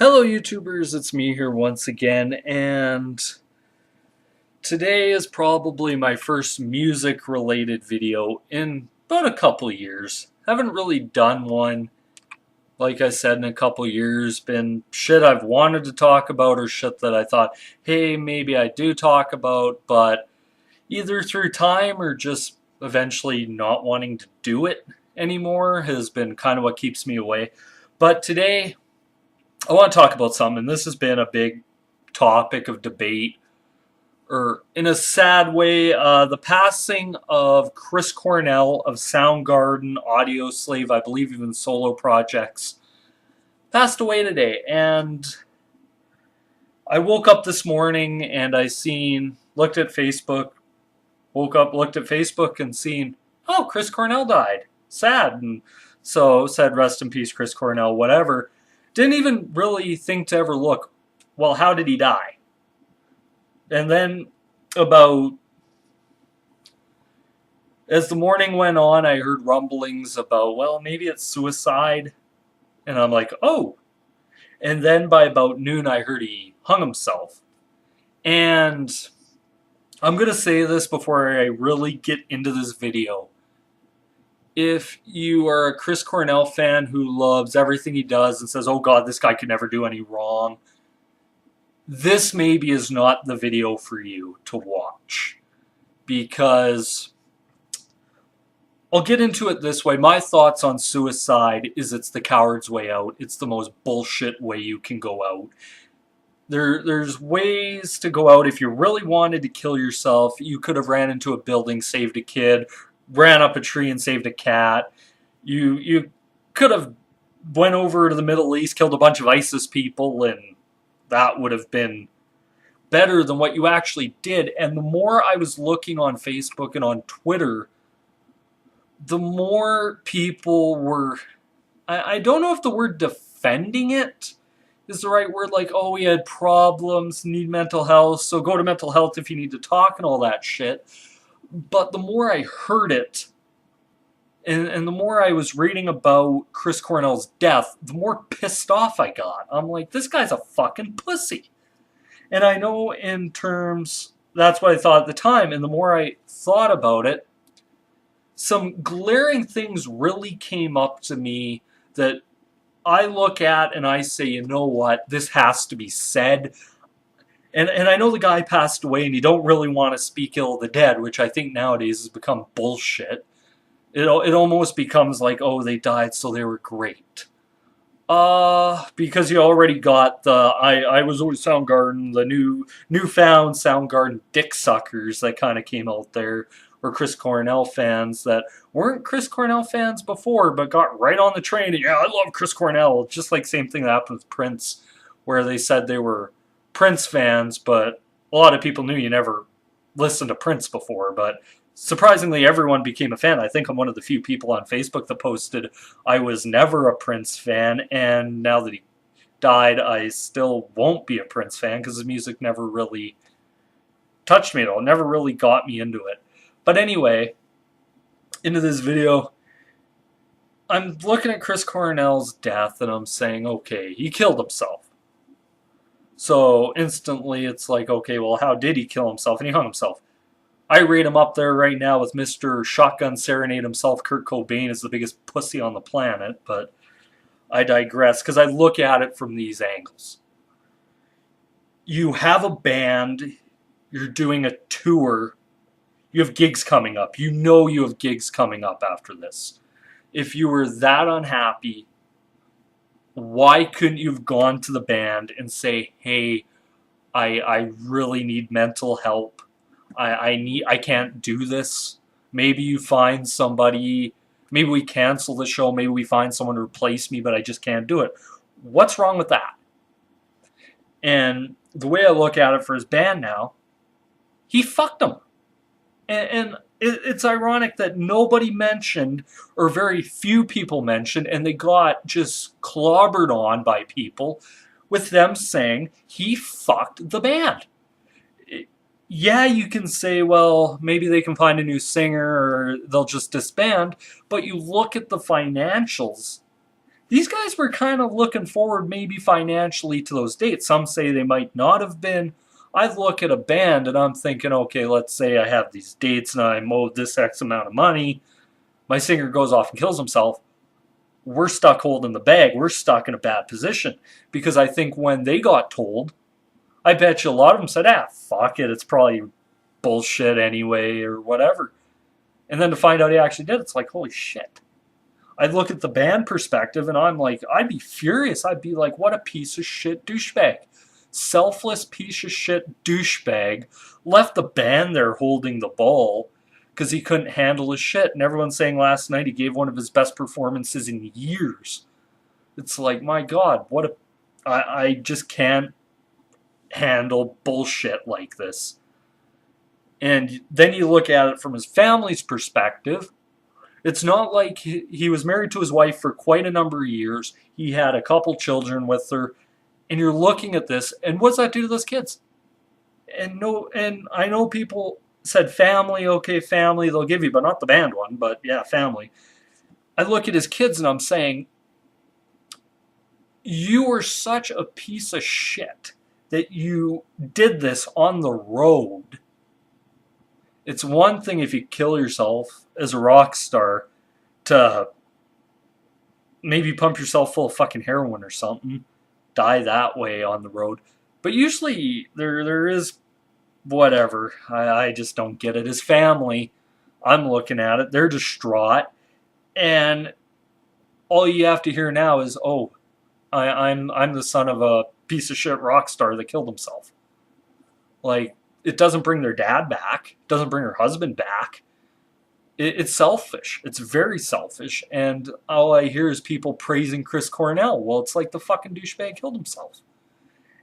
Hello YouTubers, it's me here once again, and today is probably my first music related video in about a couple years. Haven't really done one, like I said, in a couple years. Been shit I've wanted to talk about or shit that I thought, hey, maybe I do talk about, but either through time or just eventually not wanting to do it anymore has been kind of what keeps me away. But today I want to talk about something, and this has been a big topic of debate, or in a sad way, the passing of Chris Cornell of Soundgarden, Audio Slave, I believe even solo projects, passed away today. And I woke up this morning and looked at Facebook, looked at Facebook and seen, oh, Chris Cornell died. Sad. And so said, rest in peace, Chris Cornell, whatever. Didn't even really think to ever look, well, how did he die? And then as the morning went on, I heard rumblings about, well, maybe it's suicide. And I'm like, oh. And then by about noon, I heard he hung himself. And I'm going to say this before I really get into this video. If you are a Chris Cornell fan who loves everything he does and says, oh God, this guy could never do any wrong, this maybe is not the video for you to watch. Because I'll get into it this way. My thoughts on suicide is it's the coward's way out. It's the most bullshit way you can go out. There's ways to go out. If you really wanted to kill yourself, you could have ran into a building, saved a kid, ran up a tree and saved a cat. You could have went over to the Middle East, killed a bunch of ISIS people, and that would have been better than what you actually did. And the more I was looking on Facebook and on Twitter, the more people were, I don't know if the word defending it is the right word, like, oh, we had problems, need mental health, so go to mental health if you need to talk and all that shit. But the more I heard it, and the more I was reading about Chris Cornell's death, the more pissed off I got. I'm like, this guy's a fucking pussy. And I know in terms, that's what I thought at the time, and the more I thought about it, some glaring things really came up to me that I look at and I say, you know what, this has to be said. And I know the guy passed away and you don't really want to speak ill of the dead, which I think nowadays has become bullshit. It almost becomes like, oh, they died so they were great. Because you already got the, I was always Soundgarden, the newfound Soundgarden dick suckers that kind of came out there, or Chris Cornell fans that weren't Chris Cornell fans before, but got right on the train and, yeah, I love Chris Cornell. Just like same thing that happened with Prince, where they said they were Prince fans, but a lot of people knew you never listened to Prince before, but surprisingly everyone became a fan. I think I'm one of the few people on Facebook that posted I was never a Prince fan, and now that he died, I still won't be a Prince fan because his music never really touched me at all, never really got me into it. But anyway, into this video, I'm looking at Chris Cornell's death and I'm saying, okay, he killed himself. So instantly it's like, okay, well, how did he kill himself? And he hung himself. I rate him up there right now with Mr. Shotgun Serenade himself. Kurt Cobain is the biggest pussy on the planet, but I digress because I look at it from these angles. You have a band, you're doing a tour, you have gigs coming up. You know you have gigs coming up after this. If you were that unhappy, why couldn't you have gone to the band and say, hey, I really need mental help. I can't do this. Maybe you find somebody, maybe we cancel the show, maybe we find someone to replace me, but I just can't do it. What's wrong with that? And the way I look at it for his band now, he fucked them. And it's ironic that nobody mentioned, or very few people mentioned, and they got just clobbered on by people with them saying he fucked the band. Yeah, you can say, well, maybe they can find a new singer or they'll just disband, but you look at the financials. these guys were kind of looking forward maybe financially to those dates. Some say they might not have been. I look at a band and I'm thinking, okay, let's say I have these dates and I'm owed this X amount of money. My singer goes off and kills himself. We're stuck holding the bag. We're stuck in a bad position. Because I think when they got told, I bet you a lot of them said, fuck it, it's probably bullshit anyway or whatever. And then to find out he actually did, it's like, holy shit. I look at the band perspective and I'm like, I'd be furious. I'd be like, what a piece of shit douchebag. Selfless piece of shit douchebag left the band there holding the ball because he couldn't handle his shit. And everyone's saying last night he gave one of his best performances in years. It's like, my God, I just can't handle bullshit like this. And then you look at it from his family's perspective. It's not like he was married to his wife for quite a number of years. He had a couple children with her. And you're looking at this, and what's that do to those kids? And I know people said family, okay, family, they'll give you, but not the band one, but yeah, family. I look at his kids and I'm saying, you are such a piece of shit that you did this on the road. It's one thing if you kill yourself as a rock star to maybe pump yourself full of fucking heroin or something, die that way on the road. But usually there is whatever. I just don't get it. His family, I'm looking at it, they're distraught. And all you have to hear now is, oh, I'm the son of a piece of shit rock star that killed himself. Like, it doesn't bring their dad back. It doesn't bring her husband back. It's selfish. It's very selfish. And all I hear is people praising Chris Cornell. Well, it's like the fucking douchebag killed himself.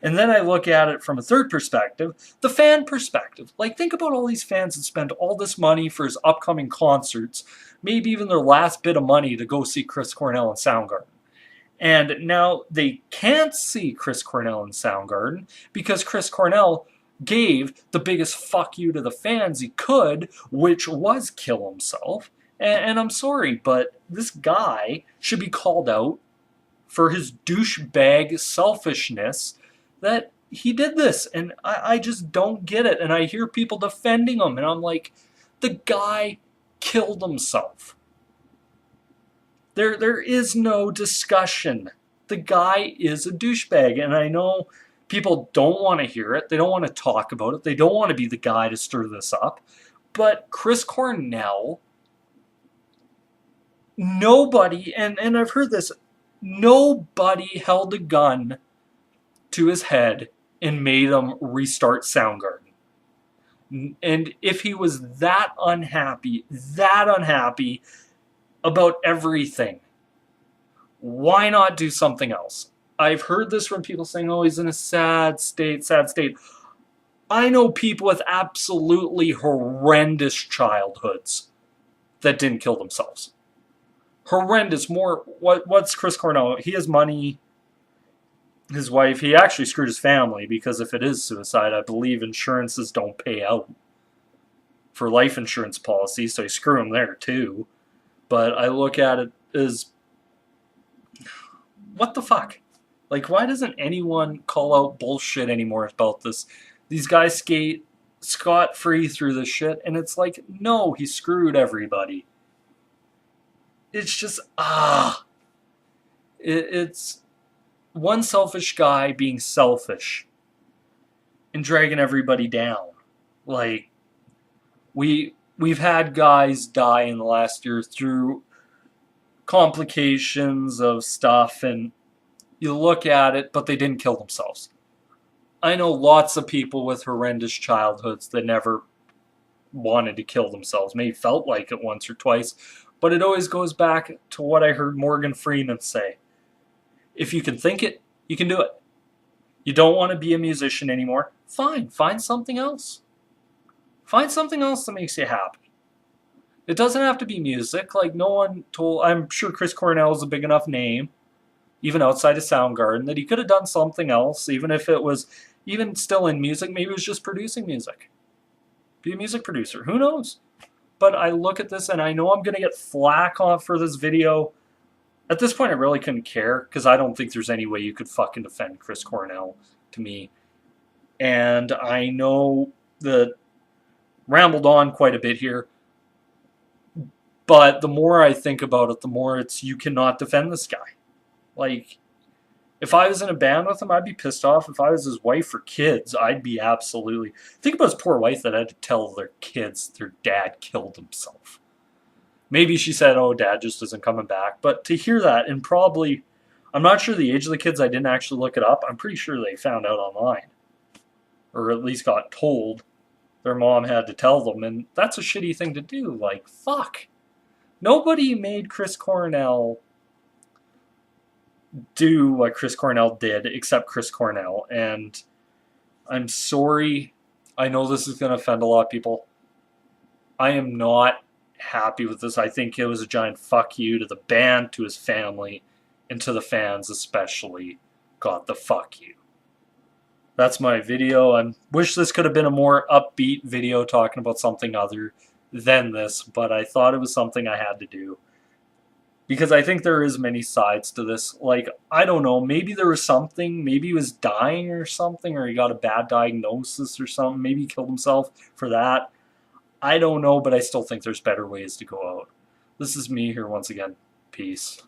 And then I look at it from a third perspective, the fan perspective. Like, think about all these fans that spend all this money for his upcoming concerts, maybe even their last bit of money to go see Chris Cornell in Soundgarden. And now they can't see Chris Cornell in Soundgarden because Chris Cornell gave the biggest fuck you to the fans he could, which was kill himself. And I'm sorry, but this guy should be called out for his douchebag selfishness that he did this. And I just don't get it. And I hear people defending him, and I'm like, the guy killed himself. There is no discussion. The guy is a douchebag. And I know people don't want to hear it. They don't want to talk about it. They don't want to be the guy to stir this up. But Chris Cornell, nobody, and I've heard this, nobody held a gun to his head and made him restart Soundgarden. And if he was that unhappy about everything, why not do something else? I've heard this from people saying, oh, he's in a sad state. I know people with absolutely horrendous childhoods that didn't kill themselves. Horrendous. What's Chris Cornell? He has money. His wife, he actually screwed his family because if it is suicide, I believe insurances don't pay out for life insurance policies, so you screw him there too. But I look at it as, what the fuck? Like, why doesn't anyone call out bullshit anymore about this? These guys skate scot-free through this shit, and it's like, no, he screwed everybody. It's just, it's one selfish guy being selfish and dragging everybody down. Like, we've had guys die in the last year through complications of stuff, and you look at it, but they didn't kill themselves. I know lots of people with horrendous childhoods that never wanted to kill themselves. Maybe felt like it once or twice. But it always goes back to what I heard Morgan Freeman say. If you can think it, you can do it. You don't want to be a musician anymore? Fine, find something else. Find something else that makes you happy. It doesn't have to be music. Like, no one told... I'm sure Chris Cornell is a big enough name, even outside of Soundgarden, that he could have done something else, even if it was... Even still in music, maybe it was just producing music. Be a music producer. Who knows? But I look at this and I know I'm going to get flack on for this video. At this point, I really couldn't care because I don't think there's any way you could fucking defend Chris Cornell to me. And I know that rambled on quite a bit here, but the more I think about it, the more it's you cannot defend this guy. Like, if I was in a band with him, I'd be pissed off. If I was his wife or kids, I'd be absolutely. Think about his poor wife that had to tell their kids their dad killed himself. Maybe she said, "Oh, dad just isn't coming back." But to hear that, and probably, I'm not sure the age of the kids. I didn't actually look it up. I'm pretty sure they found out online, or at least got told. Their mom had to tell them, and that's a shitty thing to do. Like, fuck. Nobody made Chris Cornell do what Chris Cornell did except Chris Cornell, and I'm sorry. I know this is going to offend a lot of people. I am not happy with this. I think it was a giant fuck you to the band, to his family, and to the fans especially. God, the fuck you. That's my video. I wish this could have been a more upbeat video talking about something other than this, but I thought it was something I had to do. Because I think there is many sides to this. Like, I don't know, maybe there was something, maybe he was dying or something, or he got a bad diagnosis or something, maybe he killed himself for that. I don't know, but I still think there's better ways to go out. This is me here once again. Peace.